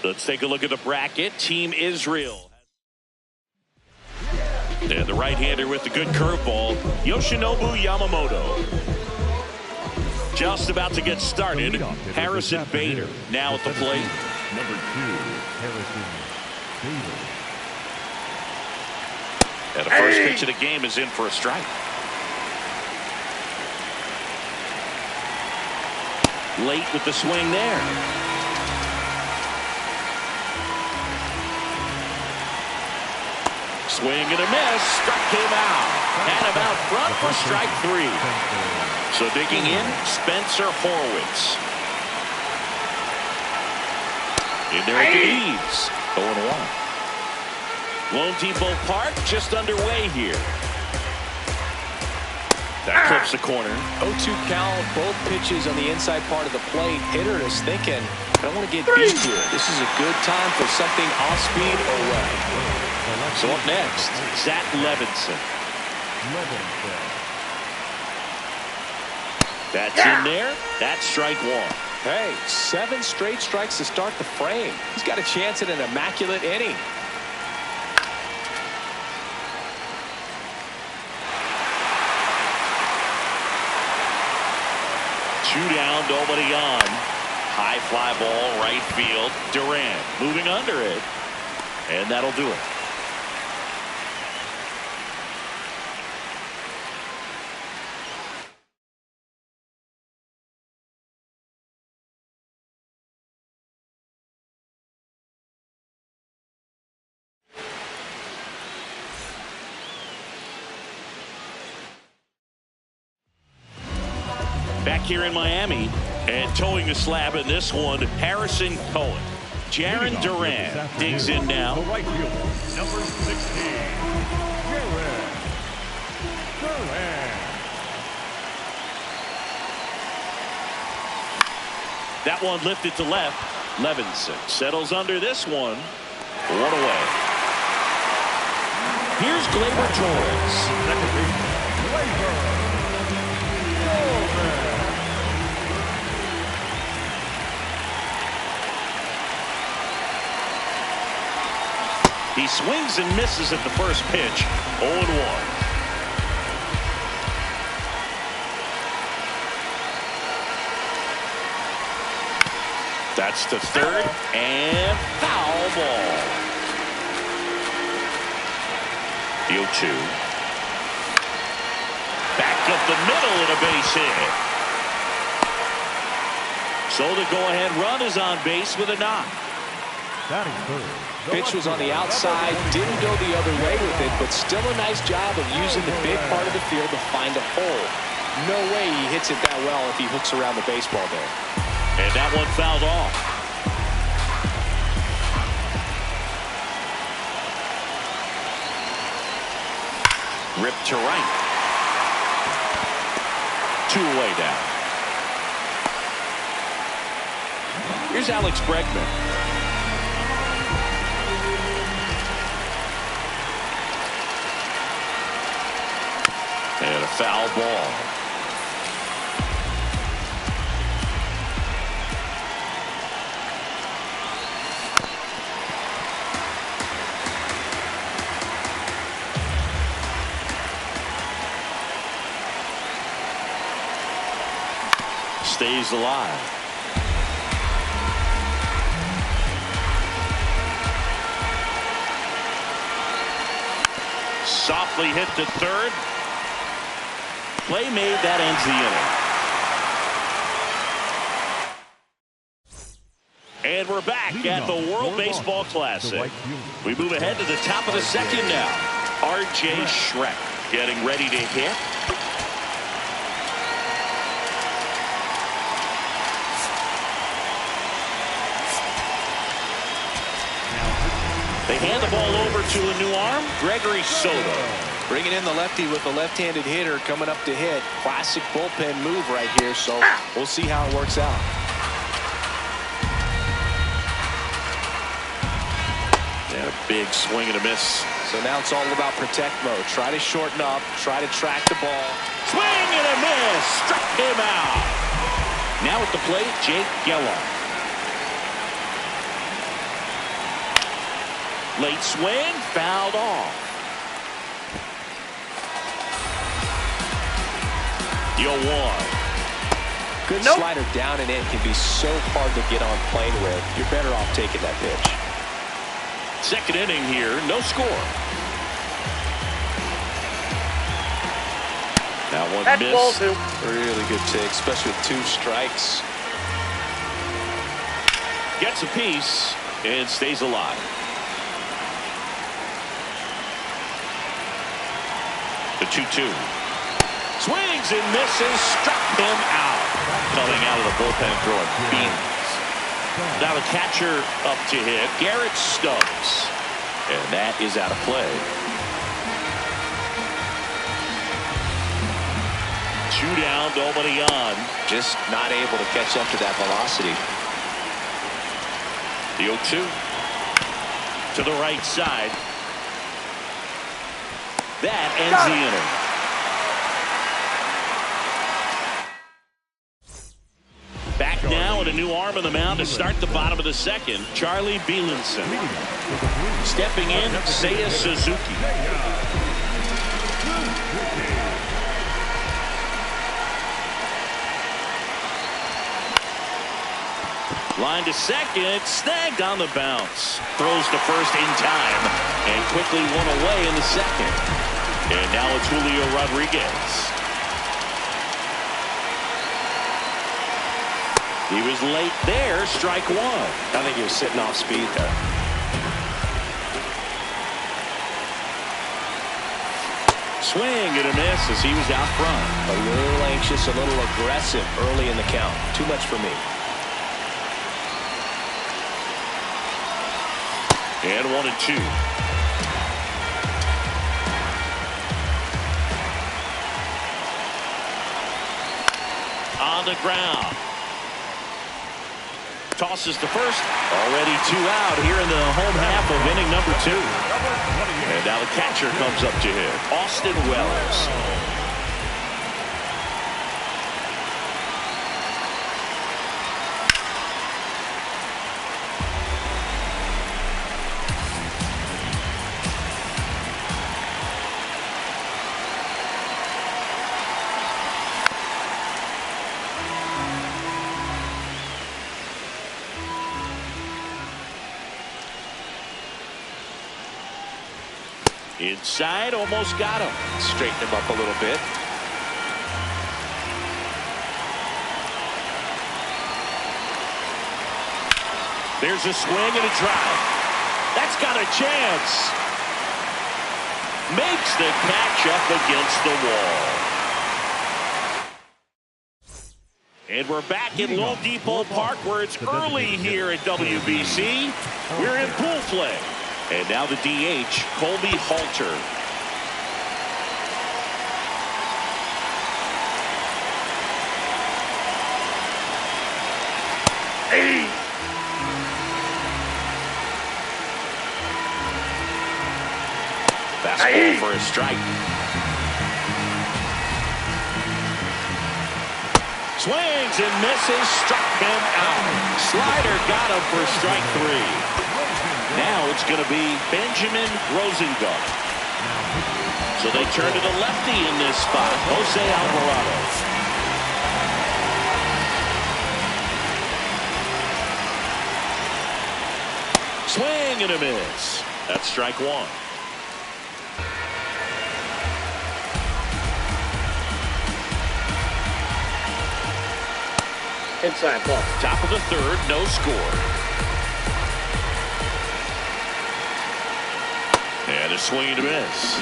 Let's take a look at the bracket. Team Israel. And the right-hander with the good curveball, Yoshinobu Yamamoto. Just about to get started, Harrison Bader now at the plate. Number 2, Harrison Bader. And the first pitch of the game is in for a strike. Late with the swing there. Swing and a miss. Struck him out. And him out front for strike 3. So digging in, Spencer Horwitz. In there at the eaves. 0-1. Lone Depot Park just underway here. That clips the corner. 0-2 count, both pitches on the inside part of the plate. Hitter is thinking, I don't want to get beat here. This is a good time for something off speed or what. So up next, Zach Levinson. That's in there. That's strike 1. Hey, 7 straight strikes to start the frame. He's got a chance at an immaculate inning. Two down, nobody on. High fly ball, right field. Durant moving under it. And that'll do it. Back here in Miami, and towing the slab in this one, Harrison Cohen. Jaron Durant digs in now. The right fielder, number 16, Jaron Durant. That one lifted to left. Levinson settles under this one. 1 away. Here's Gleyber Torres. Second baseman, Gleyber Torres. He swings and misses at the first pitch. 0-1. That's to third, and foul ball. The 0-2. Back up the middle and a base hit. So the go-ahead run is on base with a knock. Batting third. Pitch was on the outside, didn't go the other way with it, but still a nice job of using the big part of the field to find a hole. No way he hits it that well if he hooks around the baseball there. And that one fouled off. Ripped to right. 2 away down. Here's Alex Bregman. And a foul ball. Stays alive. Softly hit to third. Play made, that ends the inning. And we're back at the World Baseball Classic. We move ahead to the top of the second now. R.J. Schreck getting ready to hit. They hand the ball over to a new arm, Gregory Soto. Bringing in the lefty with the left-handed hitter coming up to hit. Classic bullpen move right here, so we'll see how it works out. And a big swing and a miss. So now it's all about protect mode. Try to shorten up, try to track the ball. Swing and a miss. Struck him out. Now at the plate, Jake Geller. Late swing, fouled off. The 0-1. Good slider down and in can be so hard to get on plane with. You're better off taking that pitch. Second inning here, no score. That one missed. Really good take, especially with 2 strikes. Gets a piece and stays alive. The 2-2. Swings and misses, struck him out. Coming out of the bullpen throwing beans. Now the catcher up to hit, Garrett Stubbs. And that is out of play. 2 down, nobody on. Just not able to catch up to that velocity. The 0-2 to the right side. That ends the inning. Back now and a new arm on the mound to start the bottom of the second. Charlie Bielenson. Stepping in, Seiya Suzuki. Line to second, snagged on the bounce. Throws to first in time and quickly one away in the second. And now it's Julio Rodriguez. He was late there, strike 1. I think he was sitting off speed there. Swing and a miss as he was out front. A little anxious, a little aggressive early in the count. Too much for me. And 1-2. On the ground. Tosses to first. Already 2 out here in the home half of inning number 2. And now the catcher comes up to hit, Austin Wells. Inside, almost got him. Straighten him up a little bit. There's a swing and a drive. That's got a chance. Makes the catch up against the wall. And we're back at Loan Depot Park where it's early here at WBC. We're in pool play. And now the DH, Colby Halter. Hey! Fastball for a strike. Swings and misses, struck him out. Slider got him for strike 3. Now it's going to be Benjamin Rosengarten. So they turn to the lefty in this spot, Jose Alvarado. Swing and a miss. That's strike 1. Inside ball. Top of the 3rd, no score. And a swing and a miss.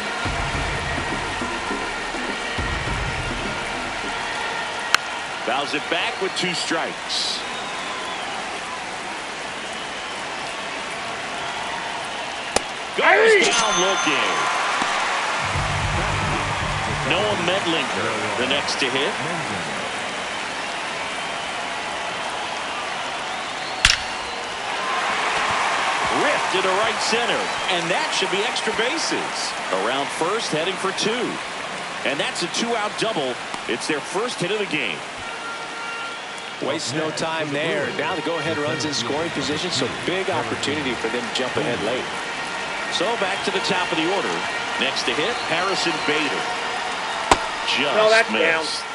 Fouls it back with 2 strikes. Goes down looking. Noah Medlinger, the next to hit. Ripped into right center, and that should be extra bases. Around first, heading for 2. And that's a 2-out double. It's their first hit of the game. Waste no time there. Now the go-ahead runs in scoring position, so big opportunity for them to jump ahead late. So back to the top of the order. Next to hit, Harrison Bader. Just No, that's missed. down.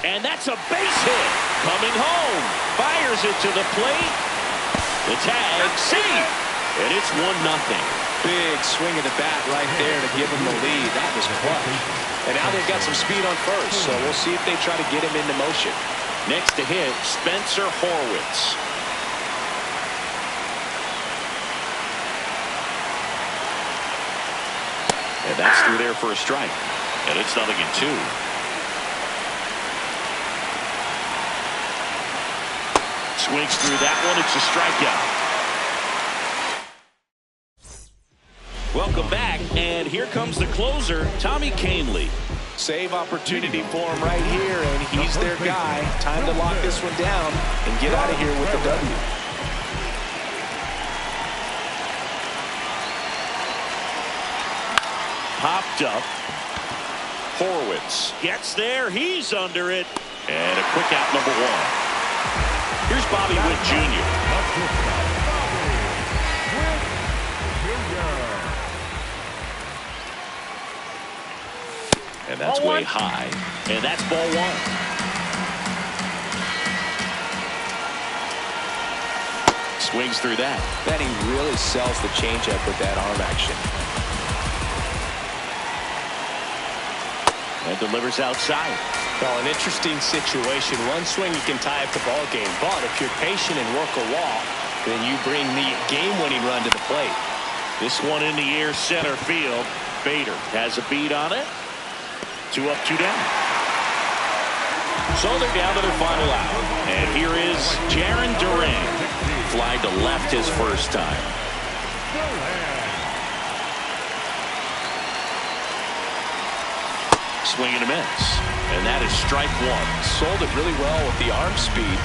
And that's a base hit. Coming home. Fires it to the plate. The tag, safe. And it's 1-0. Big swing of the bat right there to give him the lead. That was clutch. And now they've got some speed on first, so we'll see if they try to get him into motion. Next to hit, Spencer Horwitz. And that's through there for a strike. And it's 0-2. Swings through that one. It's a strikeout. Welcome back, and here comes the closer, Tommy Kahnle. Save opportunity for him right here, and he's their guy. Time to lock this one down and get out of here with the W. Popped up. Horwitz gets there. He's under it. And a quick out, number 1. Here's Bobby Witt Jr. And that's way high. And that's ball 1. Swings through that. Then he really sells the changeup with that arm action. And delivers outside. Well, an interesting situation. One swing you can tie up the ball game, but if you're patient and work a wall, then you bring the game-winning run to the plate. This one in the air, center field. Bader has a beat on it. 2 up, 2 down. So they're down to their final out. And here is Jarren Duran. Fly to left his first time. Swing and a miss. And that is strike 1. Sold it really well with the arm speed.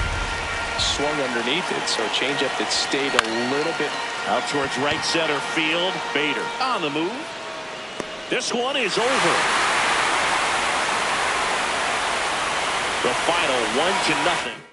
Swung underneath it, so a changeup that stayed a little bit out towards right center field. Bader on the move. This one is over. The final 1-0.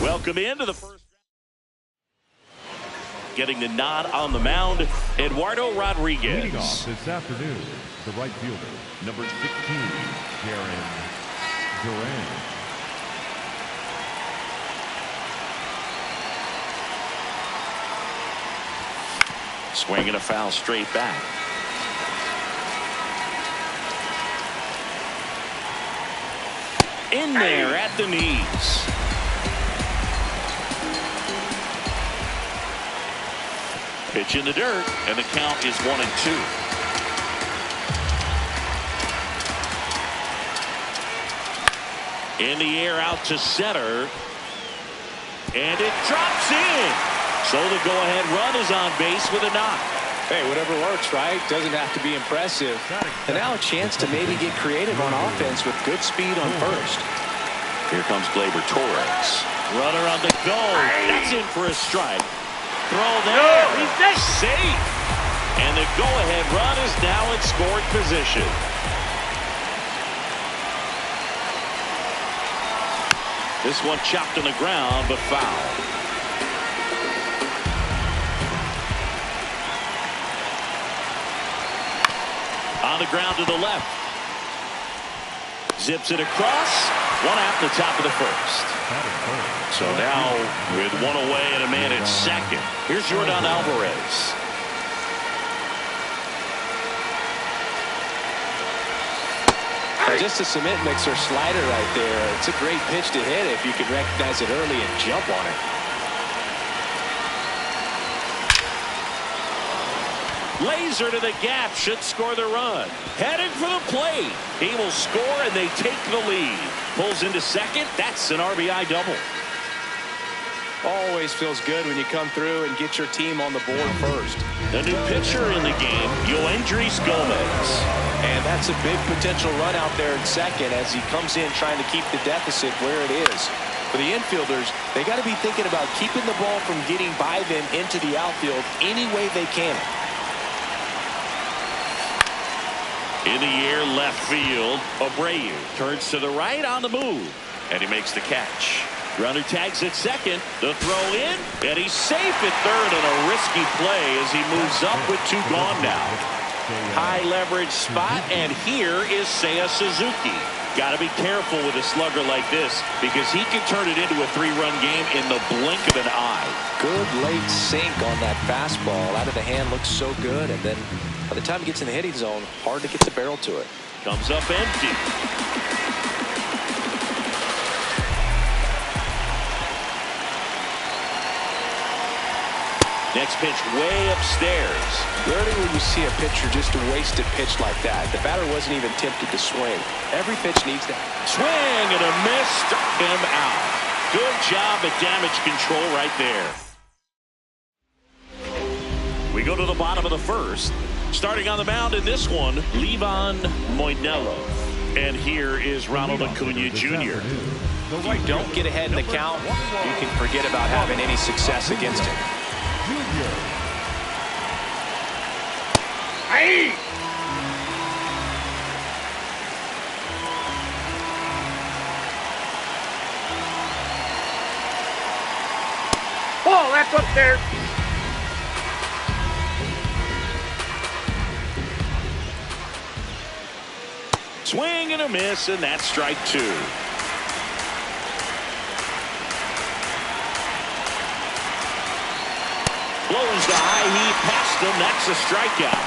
Welcome into the first. Getting the nod on the mound, Eduardo Rodriguez. Leading off this afternoon, the right fielder, number 16, Jarren Duran. Swinging a foul straight back. In there at the knees. Pitch in the dirt, and the count is 1-2. In the air out to center. And it drops in. So the go-ahead run is on base with a knock. Hey, whatever works, right? Doesn't have to be impressive. And now a chance to maybe get creative on offense with good speed on first. Here comes Gleyber Torres. Runner on the go. That's in for a strike. Throw there. He's safe. And the go-ahead run is now in scoring position. This one chopped on the ground, but foul. On the ground to the left. Zips it across. One out in the top of the first. So now with one away and a man at second. Here's Jordan Alvarez. Just a cement mixer slider right there. It's a great pitch to hit if you can recognize it early and jump on it. Laser to the gap, should score the run. Headed for the plate. He will score and they take the lead. Pulls into second. That's an RBI double. Always feels good when you come through and get your team on the board first. The new pitcher in the game, Yoendrys Gomez. And that's a big potential run out there in second as he comes in trying to keep the deficit where it is. For the infielders, they got to be thinking about keeping the ball from getting by them into the outfield any way they can. In the air, left field. Abreu turns to the right on the move. And he makes the catch. Runner tags at second. The throw in. And he's safe at third on a risky play as he moves up with two gone now. High leverage spot. And here is Seiya Suzuki. Got to be careful with a slugger like this because he can turn it into a three-run game in the blink of an eye. Good late sink on that fastball. Out of the hand looks so good. And then by the time he gets in the hitting zone, hard to get the barrel to it. Comes up empty. Next pitch way upstairs. Rarely will you see a pitcher just waste a pitch like that. The batter wasn't even tempted to swing. Every pitch needs that. Swing and a miss. Struck him out. Good job at damage control right there. We go to the bottom of the first. Starting on the mound in this one, Livan Moinelo. And here is Ronald Acuna Jr. If you don't get ahead in the count, you can forget about having any success against him. Hey! Oh, that's up there. Swing and a miss, and that's strike two. Blows the high heat past him. That's a strikeout.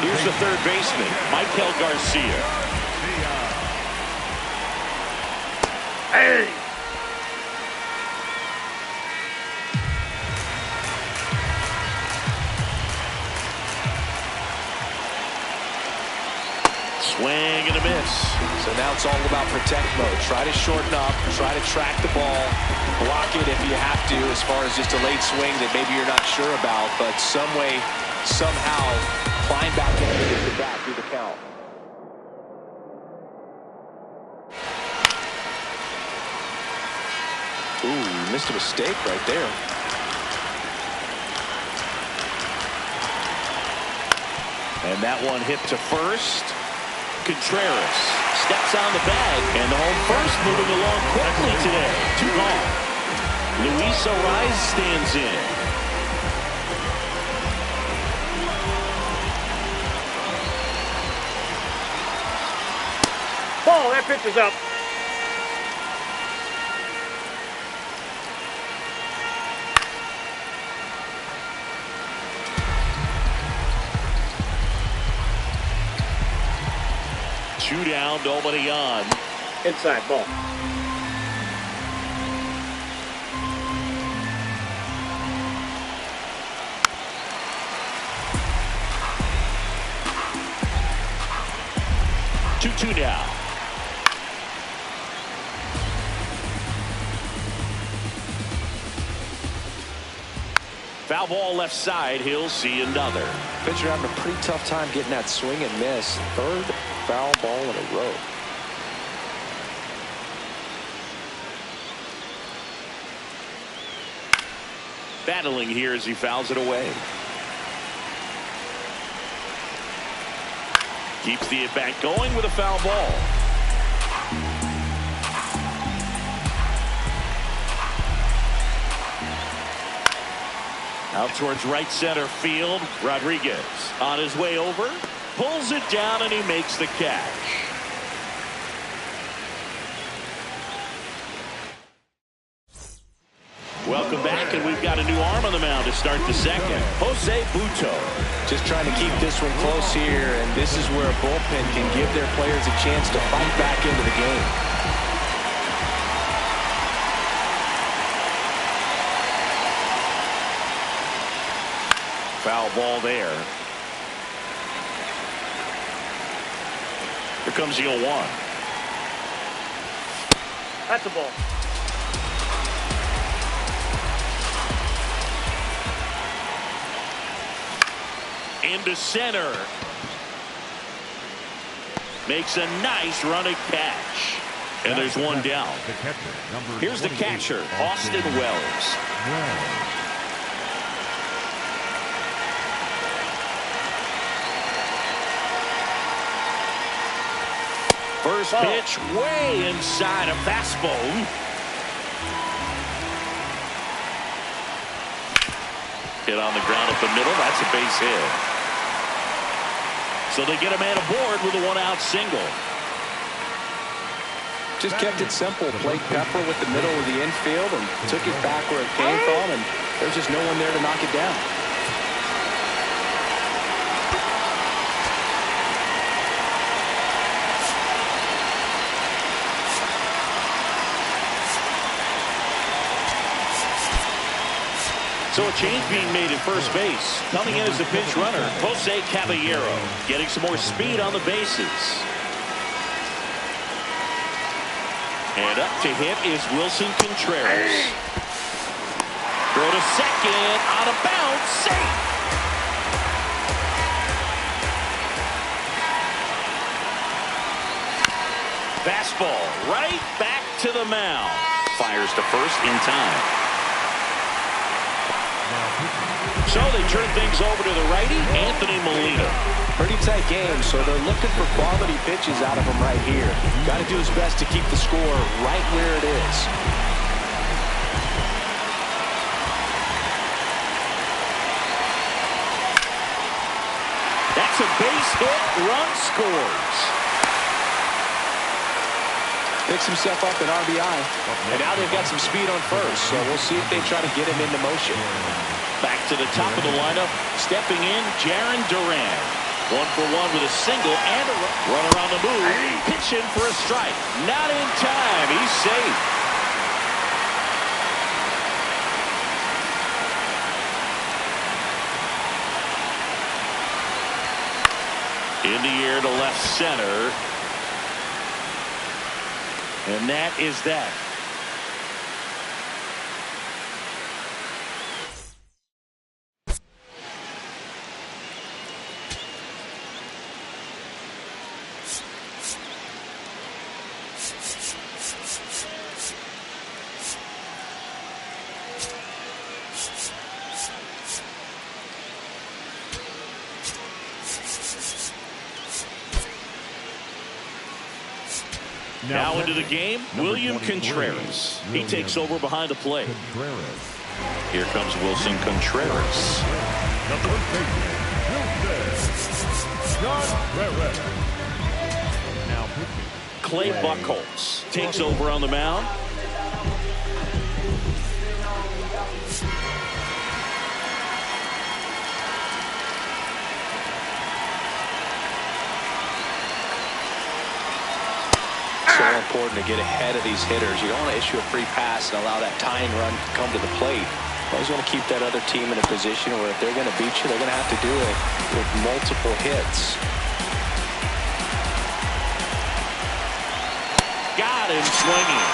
Here's the third baseman, Michael Garcia. Hey! Swing and a miss. So now it's all about protect mode. Try to shorten up, try to track the ball, block it if you have to, as far as just a late swing that maybe you're not sure about, but some way, somehow, climb back in and get the bat through the count. Ooh, missed a mistake right there. And that one hit to first. Contreras steps on the bag, and the home first moving along quickly today. Two gone. Luis Ariz stands in. Oh, that pitch is up. Two down, nobody on. Inside ball. Two now. Foul ball left side. He'll see another. Pitcher having a pretty tough time getting that swing and miss. Third foul ball in a row. Battling here as he fouls it away. Keeps the at-bat going with a foul ball. Out towards right center field. Rodriguez on his way over. Pulls it down, and he makes the catch. Welcome back, and we've got a new arm on the mound to start the second. Jose Butto. Just trying to keep this one close here, and this is where a bullpen can give their players a chance to fight back into the game. Foul ball there. Here comes the 0-1. That's a ball. Into center. Makes a nice running catch. And there's one down. Here's the catcher, Austin Wells. First pitch way inside, a fastball. Hit on the ground up the middle. That's a base hit. So they get a man aboard with a one-out single. Just kept it simple. Played Pepper with the middle of the infield and took it back where it came from, and there's just no one there to knock it down. So a change being made at first base. Coming in as a pinch runner, Jose Caballero. Getting some more speed on the bases. And up to hit is Wilson Contreras. Throw to second, out of bounds, safe. Fastball right back to the mound. Fires to first in time. So they turn things over to the righty, Anthony Molina. Pretty tight game, so they're looking for quality pitches out of him right here. Got to do his best to keep the score right where it is. That's a base hit, run scores. Picks himself up an RBI. And now they've got some speed on first, so we'll see if they try to get him into motion. Back to the top of the lineup, stepping in, Jarren Duran. 1-for-1 with a single and a run around the move. Pitch in for a strike. Not in time. He's safe. In the air to left center. And that is that. Now into the game, William Contreras. He takes over behind the plate. Here comes Wilson Contreras. Clay Buchholz takes over on the mound. So important to get ahead of these hitters. You don't want to issue a free pass and allow that tying run to come to the plate. You always want to keep that other team in a position where if they're going to beat you, they're going to have to do it with multiple hits. Got him swinging.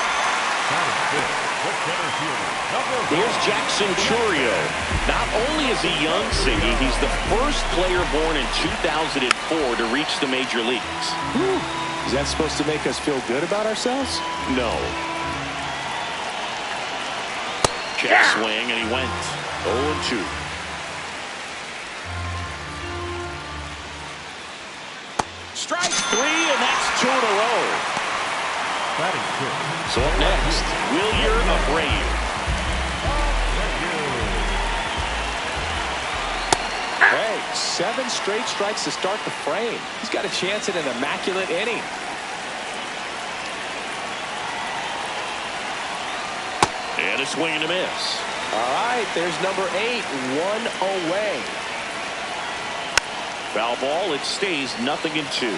Here's Jackson Churio. Not only is he young, Siggy, he's the first player born in 2004 to reach the major leagues. Whew. Is that supposed to make us feel good about ourselves? No. Check swing, and he went 0-2. Strike three, and that's 2 in a row. So up next, Wilyer Abreu. Hey, 7 straight strikes to start the frame. He's got a chance at an immaculate inning. And a swing and a miss. All right, there's number 8, 1 away. Foul ball. It stays 0-2.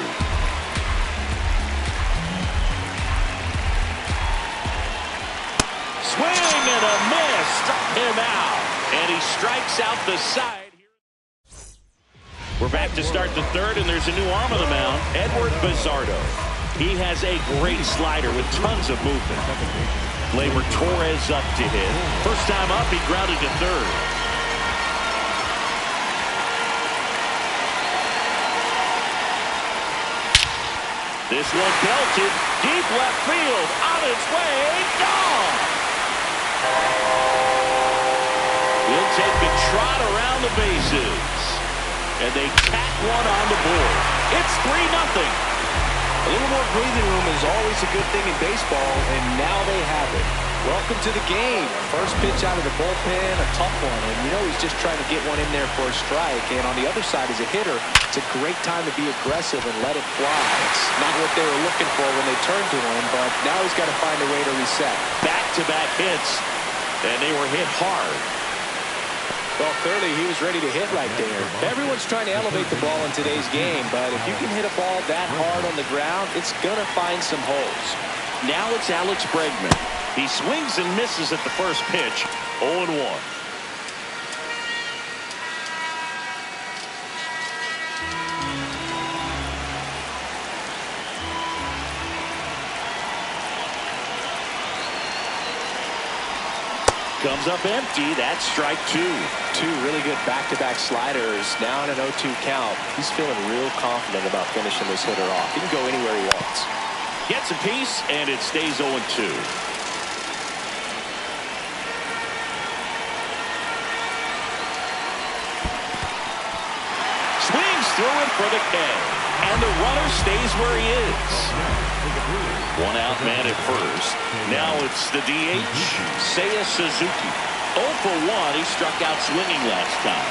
Swing and a miss. Struck him out. And he strikes out the side. We're back to start the third, and there's a new arm on the mound, Edward Bizzardo. He has a great slider with tons of movement. Gleyber Torres up to hit. First time up, he grounded to third. This one belted, deep left field, on its way, gone! He'll take a trot around the bases. And they tack one on the board. It's 3-0. A little more breathing room is always a good thing in baseball, and now they have it. Welcome to the game. First pitch out of the bullpen, a tough one, and you know he's just trying to get one in there for a strike. And on the other side, as a hitter, it's a great time to be aggressive and let it fly. It's not what they were looking for when they turned to him, but now he's got to find a way to reset. Back-to-back hits, and they were hit hard. Well, clearly he was ready to hit right there. Everyone's trying to elevate the ball in today's game, but if you can hit a ball that hard on the ground, it's going to find some holes. Now it's Alex Bregman. He swings and misses at the first pitch, 0-1. Comes up empty. That's strike 2. 2 really good back-to-back sliders. Now in an 0-2 count. He's feeling real confident about finishing this hitter off. He can go anywhere he wants. Gets a piece, and it stays 0-2. Swings through it for the K. And the runner stays where he is. 1 out man at first. Now it's the DH, Seiya Suzuki. 0 for 1. He struck out swinging last time.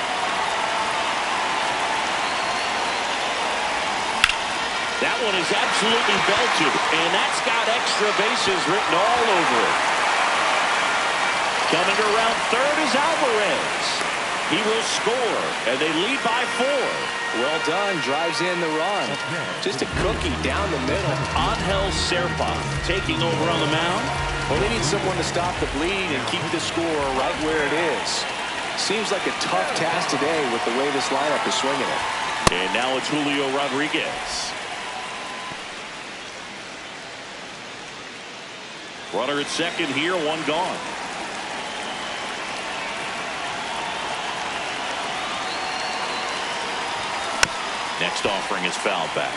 That one is absolutely belted, and that's got extra bases written all over it. Coming around third is Alvarez. He will score, and they lead by 4. Well done. Drives in the run. Just a cookie down the middle. Angel Serpa taking over on the mound. Well, they need someone to stop the bleed and keep the score right where it is. Seems like a tough task today with the way this lineup is swinging it. And now it's Julio Rodriguez. Runner at second here, 1 gone. Next offering is fouled back.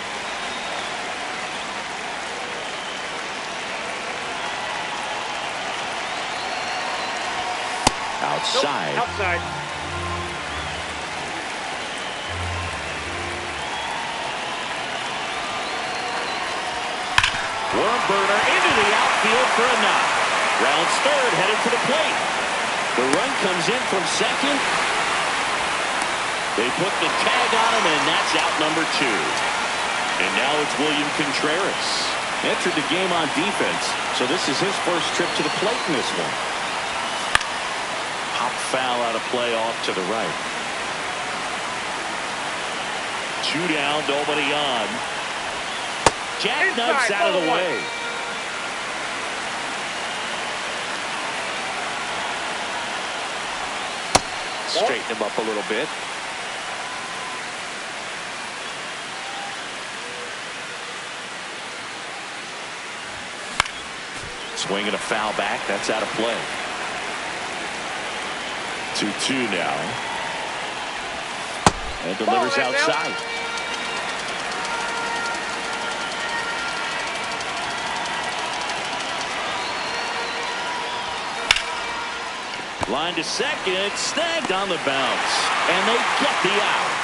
Outside. Nope, outside. Worm burner into the outfield for a knock. Rounds third, headed for the plate. The run comes in from second. They put the tag on him, and that's out number 2. And now it's William Contreras. Entered the game on defense, so this is his first trip to the plate in this one. Pop foul out of play off to the right. 2 down, nobody on. Jackknives out of the way. Straighten him up a little bit. Swing and a foul back. That's out of play. 2-2 now. And delivers outside. Line to second. Snagged on the bounce. And they get the out.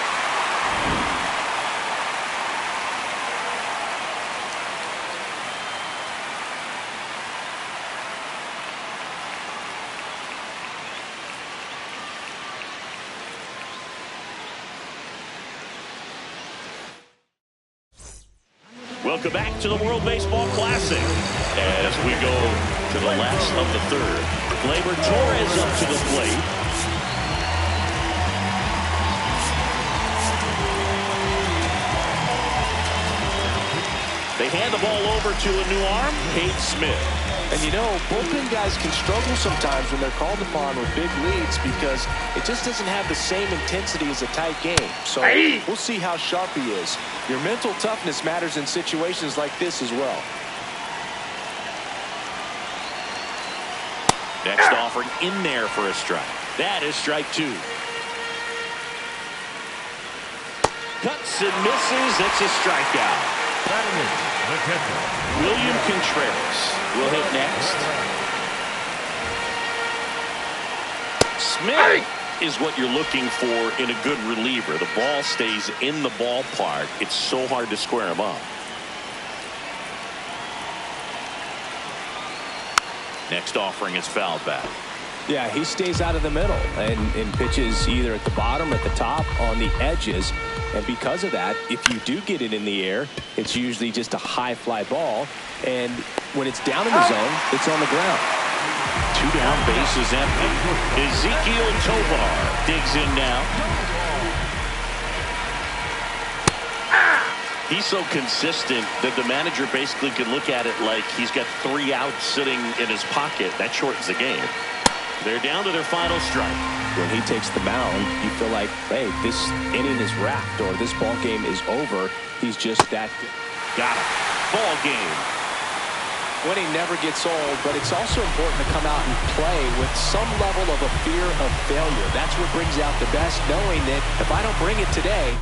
Welcome back to the World Baseball Classic as we go to the last of the third. Gleyber Torres up to the plate. They hand the ball over to a new arm, Cade Smith. And you know, bullpen guys can struggle sometimes when they're called upon with big leads because it just doesn't have the same intensity as a tight game. So we'll see how sharp he is. Your mental toughness matters in situations like this as well. Next offering in there for a strike. That is strike two. Cuts and misses. That's a strikeout. William Contreras will hit next. Smith is what you're looking for in a good reliever. The ball stays in the ballpark. It's so hard to square him up. Next offering is fouled back. Yeah, he stays out of the middle and pitches either at the bottom or at the top on the edges. And because of that, if you do get it in the air, it's usually just a high fly ball. And when it's down in the zone, it's on the ground. Two down, bases empty. Ezequiel Tovar digs in now. He's so consistent that the manager basically can look at it like he's got 3 outs sitting in his pocket. That shortens the game. They're down to their final strike. When he takes the mound, you feel like, hey, this inning is wrapped or this ball game is over. He's just that good. Got him. Ball game. Winning never gets old, but it's also important to come out and play with some level of a fear of failure. That's what brings out the best, knowing that if I don't bring it today,